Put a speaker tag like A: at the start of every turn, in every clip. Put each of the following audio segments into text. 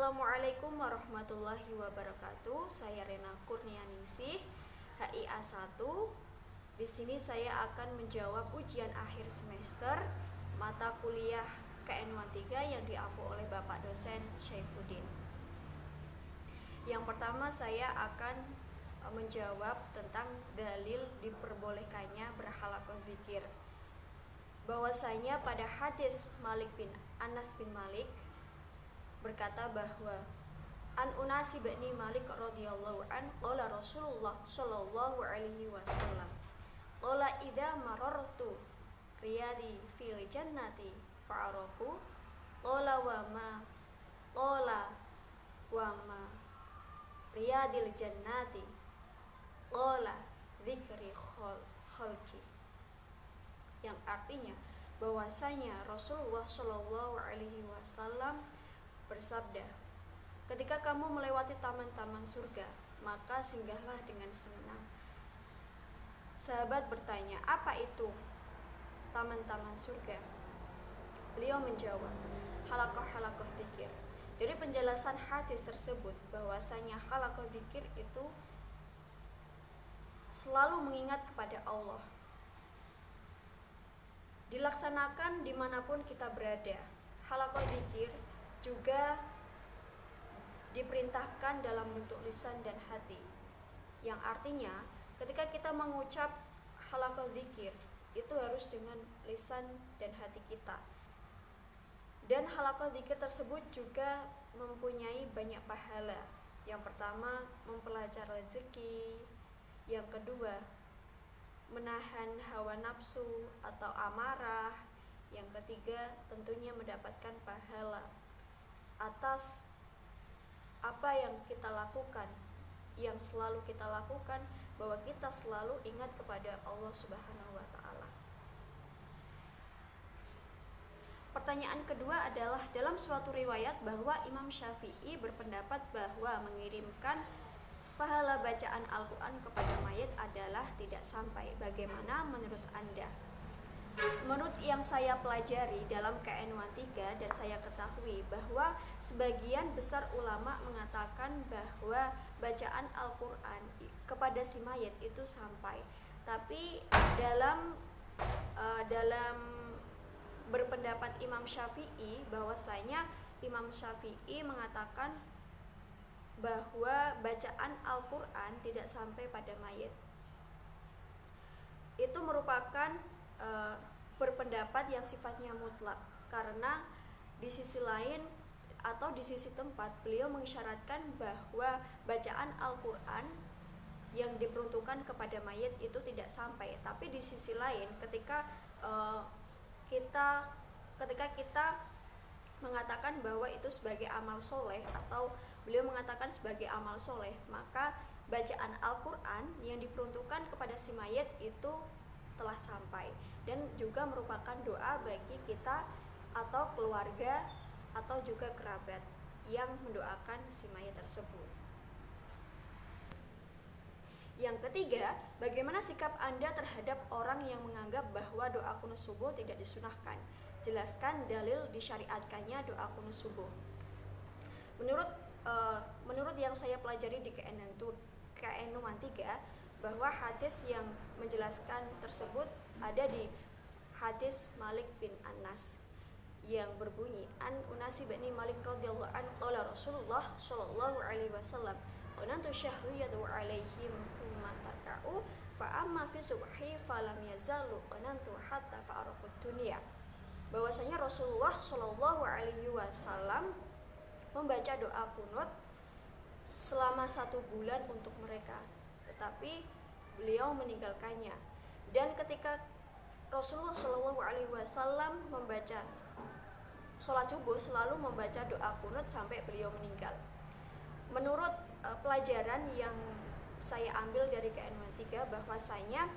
A: Assalamualaikum warahmatullahi wabarakatuh. Saya Rena Kurnianingsih, HIA 1. Di sini saya akan menjawab ujian akhir semester mata kuliah KN 13 yang diampu oleh Bapak dosen Syaifuddin. Yang pertama saya akan menjawab tentang dalil diperbolehkannya berhalaqah zikir. Bahwasanya pada hadis Malik bin Anas bin Malik berkata bahwa an Unasi bin Malik radhiyallahu an qala Rasulullah sallallahu alaihi wasallam qala idza marartu riyadi fil jannati fa'arafu qala wa ma riyadil jannati qala dzikri khalqi, yang artinya bahwasanya Rasulullah sallallahu alaihi wasallam bersabda, ketika kamu melewati taman-taman surga, maka singgahlah dengan senang. Sahabat bertanya, apa itu taman-taman surga? Beliau menjawab, halaqah-halaqah dzikir. Dari penjelasan hadis tersebut bahwasanya halaqah dzikir itu selalu mengingat kepada Allah, dilaksanakan dimanapun kita berada. Halaqah dzikir juga diperintahkan dalam bentuk lisan dan hati, yang artinya ketika kita mengucap halaqah dzikir itu harus dengan lisan dan hati kita. Dan halaqah dzikir tersebut juga mempunyai banyak pahala. Yang pertama, mempelajari rezeki. Yang kedua, menahan hawa nafsu atau amarah. Yang ketiga, tentunya mendapatkan pahala atas apa yang kita lakukan, yang selalu kita lakukan, bahwa kita selalu ingat kepada Allah Subhanahu wa Ta'ala. Pertanyaan kedua adalah, dalam suatu riwayat bahwa Imam Syafi'i berpendapat bahwa mengirimkan pahala bacaan Al-Quran kepada mayit adalah tidak sampai. Bagaimana menurut Anda? Menurut yang saya pelajari dalam KN 13 dan saya ketahui bahwa sebagian besar ulama mengatakan bahwa bacaan Al-Quran kepada si mayit itu sampai. Tapi dalam berpendapat Imam Syafi'i, bahwasanya Imam Syafi'i mengatakan bahwa bacaan Al-Quran tidak sampai pada mayit. Itu merupakan berpendapat yang sifatnya mutlak, karena di sisi lain atau di sisi tempat beliau mengisyaratkan bahwa bacaan Al-Quran yang diperuntukkan kepada mayit itu tidak sampai. Tapi di sisi lain ketika kita mengatakan bahwa itu sebagai amal soleh, atau beliau mengatakan sebagai amal soleh, maka bacaan Al-Quran yang diperuntukkan kepada si mayit itu telah sampai, dan juga merupakan doa bagi kita atau keluarga atau juga kerabat yang mendoakan si mayit tersebut. Yang ketiga, bagaimana sikap Anda terhadap orang yang menganggap bahwa doa qunut subuh tidak disunahkan? Jelaskan dalil disyariatkannya doa qunut subuh. Menurut yang saya pelajari di KN 3, bahwa hadis yang menjelaskan tersebut ada di hadis Malik bin Anas yang berbunyi, an Unasi bin Malik radhiyallahu an qala Rasulullah sallallahu alaihi wasallam qanantu syahru yadu alaihim thumma tarka'u fa amma fi subhi falam yazalu qanantu hatta fa'araqud dunya. Bahwasanya Rasulullah sallallahu alaihi wasallam membaca doa qunut selama 1 bulan untuk mereka, tetapi beliau meninggalkannya. Dan ketika Rasulullah Shallallahu Alaihi Wasallam membaca sholat subuh, selalu membaca doa qunut sampai beliau meninggal. Menurut pelajaran yang saya ambil dari KN 3, bahwasanya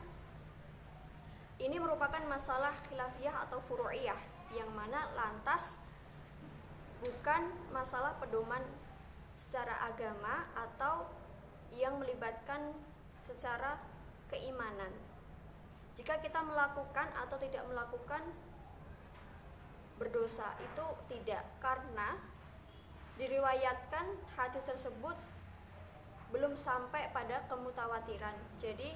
A: ini merupakan masalah khilafiyah atau furu'iyah, yang mana lantas bukan masalah pedoman secara agama atau yang melibatkan secara keimanan. Jika kita melakukan atau tidak melakukan berdosa, itu tidak, karena diriwayatkan meriwayatkan hadis tersebut belum sampai pada kemutawatiran. Jadi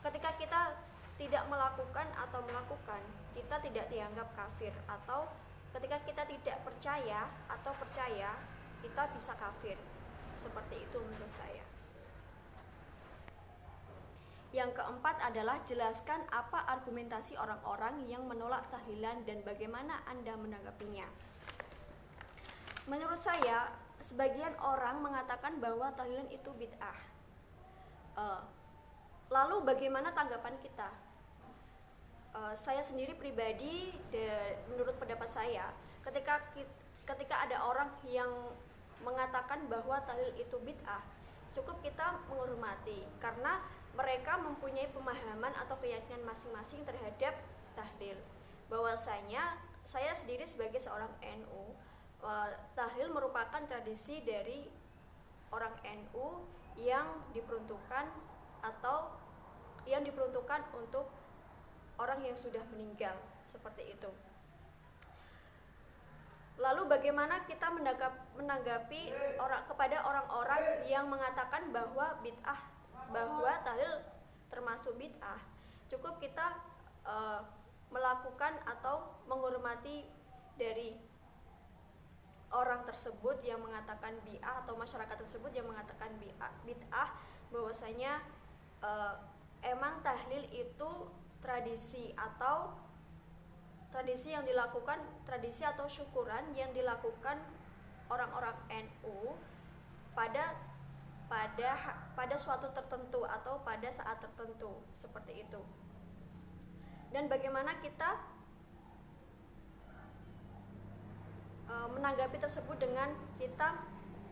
A: ketika kita tidak melakukan atau melakukan, kita tidak dianggap kafir, atau ketika kita tidak percaya atau percaya, kita bisa kafir. Seperti itu menurut saya. Yang keempat adalah jelaskan apa argumentasi orang-orang yang menolak tahlilan dan bagaimana Anda menanggapinya. Menurut saya, sebagian orang mengatakan bahwa tahlilan itu bid'ah. Lalu bagaimana tanggapan kita? Saya sendiri pribadi, menurut pendapat saya, ketika ada orang yang mengatakan bahwa tahlil itu bid'ah, cukup kita menghormati karena mereka mempunyai pemahaman atau keyakinan masing-masing terhadap tahlil. Bahwasanya saya sendiri sebagai seorang NU, tahlil merupakan tradisi dari orang NU yang diperuntukkan untuk orang yang sudah meninggal, seperti itu. Lalu bagaimana kita menanggapi kepada orang-orang yang mengatakan bahwa tahlil termasuk bid'ah? Cukup kita melakukan atau menghormati dari orang tersebut yang mengatakan bid'ah, atau masyarakat tersebut yang mengatakan bid'ah, bahwasanya emang tahlil itu tradisi yang dilakukan, tradisi atau syukuran yang dilakukan orang-orang NU pada suatu tertentu atau pada saat tertentu, seperti itu. Dan bagaimana kita menanggapi tersebut dengan kita